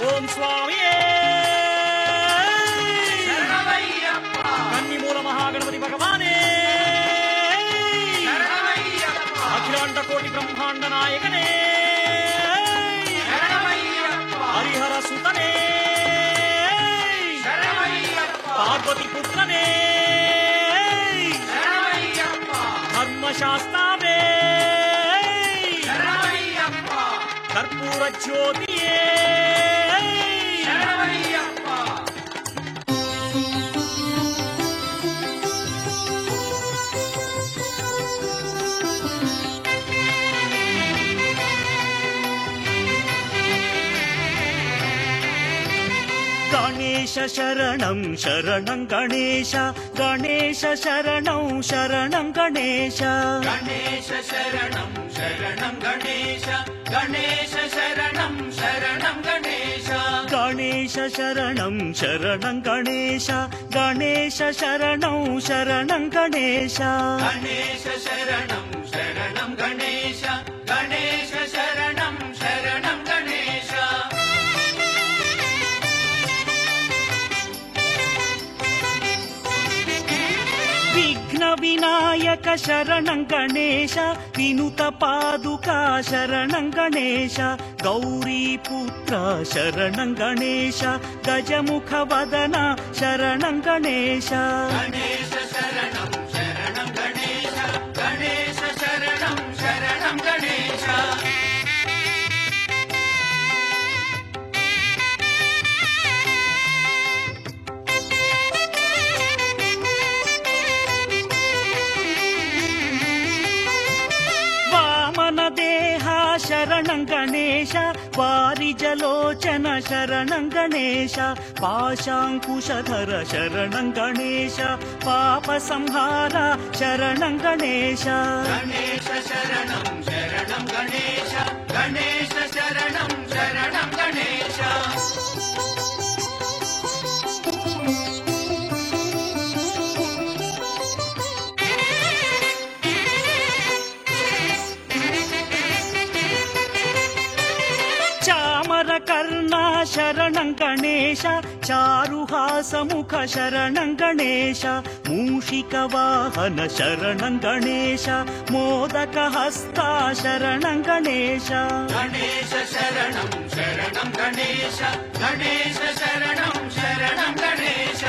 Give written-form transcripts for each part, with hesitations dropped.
ఓం స్వామి కన్నిమూల మహాగణపతి భగవానే అఖిలాండ కోటి బ్రహ్మాండ నాయకనే హరిహర సుతనే పార్వతి పుత్రనే ధర్మశాస్త్రావే కర్పూర జ్యోతియే గణేశ శరణం శరణం గణేశ గణేశ శరణం శరణం గణేశ గణేశ శరణం శరణం గణేశ గణేశ శరణం శరణం గణేశ గణేశ శరణం శరణం గణేశ గణేశ శరణం శరణం గణేశ గణేశ శరణం శరణం గణేశ గణేశ శరణం శరణం గణేశ విఘ్న వినాయక శరణం గణేశ వినుత పాదుకా శరణం గణేశ గౌరీపుత్ర శరణం గణేశ గజముఖ వదన శరణం గణేశ గణేశ శరణం శరణం గణేశ గణేశ శరణం శరణం గణేశ దేహ శరణం గణేశ వారిజలోచన శరణం గణేశ పాశాంకుశధర శరణం గణేశ పాప సంహార శరణం గణేశ గణేశ శరణం శరణం గణేశ గణేశ శరణం శరణం గణేశ కర్ణ శరణం గణేశ చారుహాసముఖ శరణం గణేశ మూషిక వాహన శరణం గణేశ మోదక హస్త శరణం గణేశ గణేశ శరణం శరణం గణేశ గణేశ శరణం శరణం గణేశ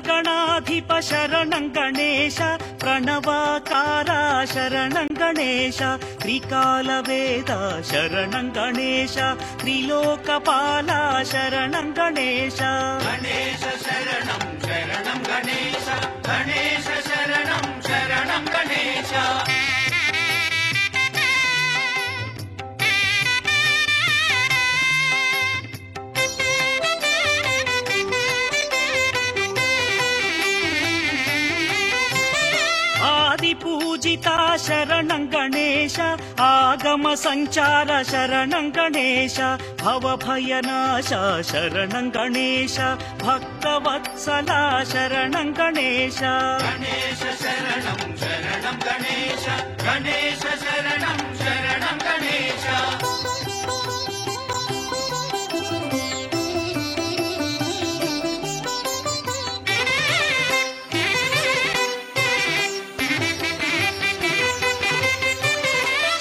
గణాధిప శరణం గణేశ ప్రణవాకార శరణం గణేశ త్రికాల వేద శరణం గణేశ త్రిలోకపాల శరణం గణేశ గణేశ శరణం శరణం గణేశ గణేశ శరణం శరణం గణేశ పూజిత శరణం గణేశ ఆగమ సంచార శరణం గణేశ భవభయనాశ శరణం గణేశ భక్తవత్సల శరణం గణేశ గణేశ శరణం శరణం గణేశ గణేశ శరణం శరణం గణేశ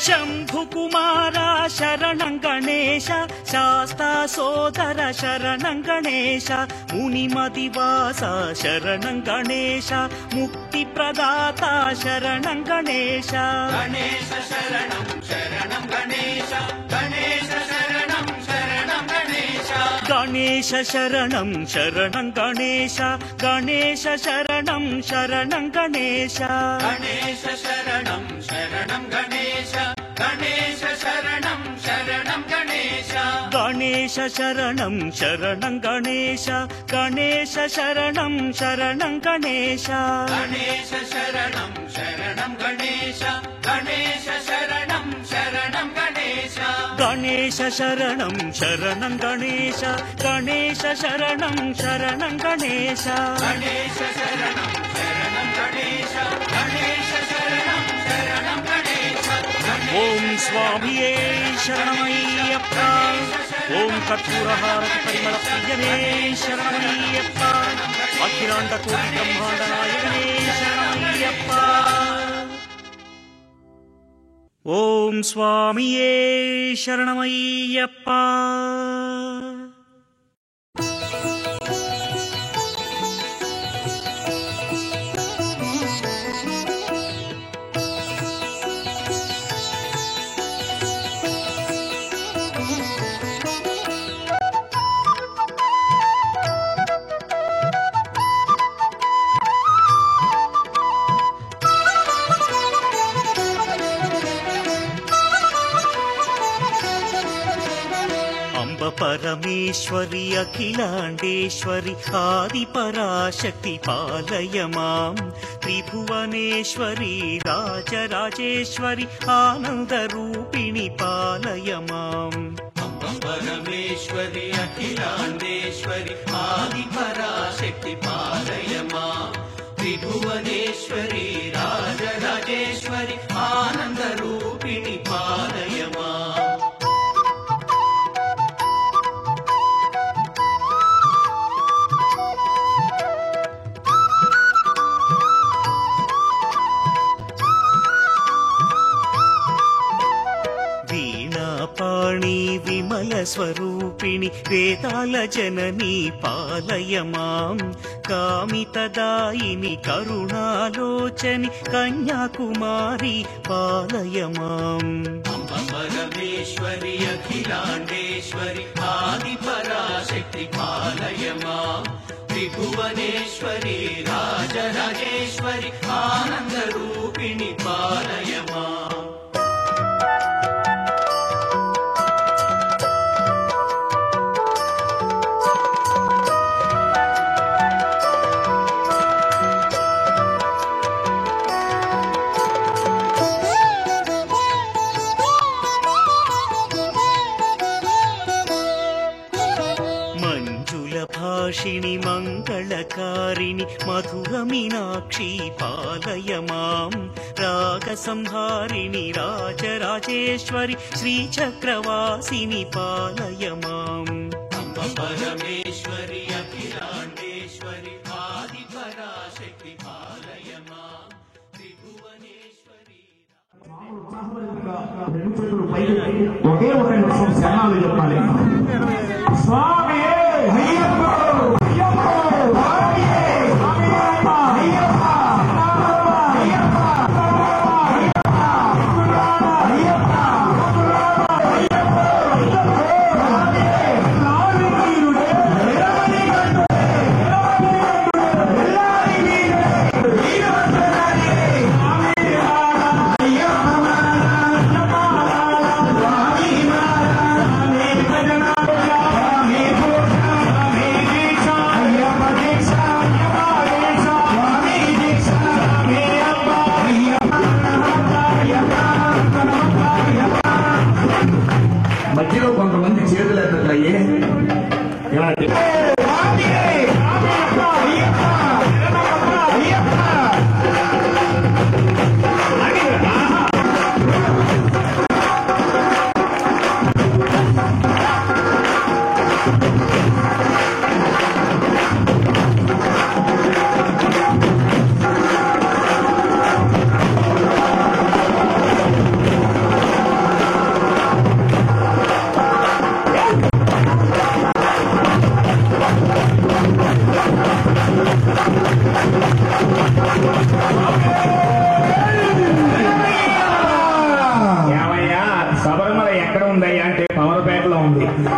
శంభుకుమార శరణం గణేశ శాస్తా సోదర శరణం గణేశ మునిమదివాస శరణం గణేశ ముక్తి ప్రదాత శరణం గణేశ గణేశ శరణం శరణం గణేశ గణేశ శరణం శరణం గణేశ గణేశ శరణం శరణం గణేశ గణేశ శరణం శరణం గణేశ గణేశ శరణం శరణం గణేశ గణేశ శరణం శరణం గణేశ గణేశ శరణం శరణం గణేశ గణేశ శరణం శరణం గణేశ గణేశ శరణం శరణం గణేశ గణేశ శరణం శరణం గణేశ గణేశ శరణం శరణం గణేశ గణేశ శరణం శరణం గణేశ గణేశ శరణం శరణం గణేశ గణేశ శరణం స్వామియే శరణమయ్యప్ప. ఓం కర్పూరహారతి పరిమళ ప్రియనే శరణమయ్యప్ప. అఖిలాండ కోటి బ్రహ్మాండ నాయకనే శరణమయ్యప్ప. ఓం స్వామియే శరణమయ్యప్ప. పరమేశ్వరి అఖిలాండేశ్వరి ఆది పరాశక్తి పాలయ మాం. త్రిభువనేశ్వరి రాజరాజేశ్వరి ఆనంద రూపిణి పాలయ మాం. పరమేశ్వరి అఖిలాండేశ్వరి ఆది పరాశక్తి పాలయ మాం. త్రిభువనేశ్వరి రాజరాజేశ్వరి ఆనంద రూపిణి పాలయ మాం. పాణి విమల స్వరూపిణి వేదాల జననీ పాలయ మాం. కామితదాయిని కరుణాలోచని కన్యాకుమారి పాలయ మాం. పరమేశ్వరి అఖిలాండేశ్వరి ఆది పరాశక్తి పాలయ మాం. త్రిభువనేశ్వరి రాజరాజేశ్వరి ఆనంద రూపిణి పాలయ మాం. భాషిణి మంగళకారిణి మధుర మీనాక్షి పాలయ మాం. రాగ సంహారిణి రాజరాజేశ్వరి శ్రీచక్రవాసిని పాలయ మాం. పరమేశ్వరి అఖిలాండేశ్వరి ఆది పరాశక్తి పాలయ మాం. త్రిభువనేశ్వరి ఒకే ఒక నిమిషం శరణాలు చెప్పాలి. స్వామి మధ్యలో కొంతమంది చేతులు ఎత్తట్లయ్యే ఇలాంటి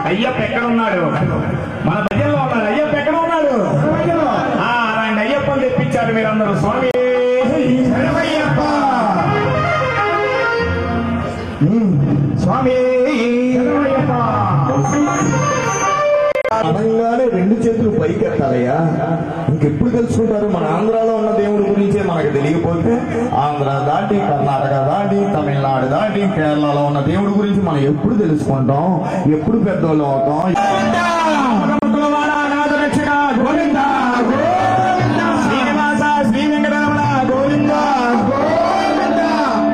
అయ్యప్ప ఎక్కడ ఉన్నాడు? మన భజనలో ఉన్నాడు. అయ్యప్ప ఎక్కడ ఉన్నాడు? అలాంటి అయ్యప్పని తెప్పించారు మీరందరూ. స్వామి శరణమయ్యప్ప, స్వామి శరణమయ్యప్ప. అనగానే రెండు చేతులు పైకెత్తాలయ్యా. ఇంకెప్పుడు తెలుసుకుంటారు? మన ఆంధ్రాలో ఉన్న దేవుడి గురించే మనకు తెలియకపోతే ఆంధ్ర దాటి కర్ణాటక దాటి తమిళనాడు దాటి కేరళలో ఉన్న దేవుడి గురించి మనం ఎప్పుడు తెలుసుకుంటాం? ఎప్పుడు పెద్దోళ్ళు అవుతాం?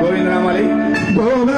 గోవిందరామలి గోవింద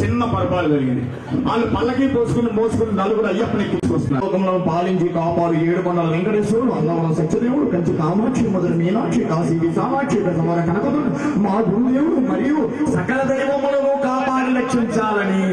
చిన్న పొరపాటు జరిగింది. వాళ్ళు పల్లకి మోసుకుని నలుగురు అయ్యప్పని తీసుకొస్తున్నారు. లోకంలో పాలించి కాపాడు 7 కొండల వెంకటేశ్వరుడు, అన్నవరం సత్యదేవుడు, కంచి కామాక్షి, మధుర మీనాక్షి, కాశీ విశాలాక్షి, గజవర కనకదుడు, మా గురుదేవుడు మరియు సకల దైవములను కాపాడి రక్షించాలని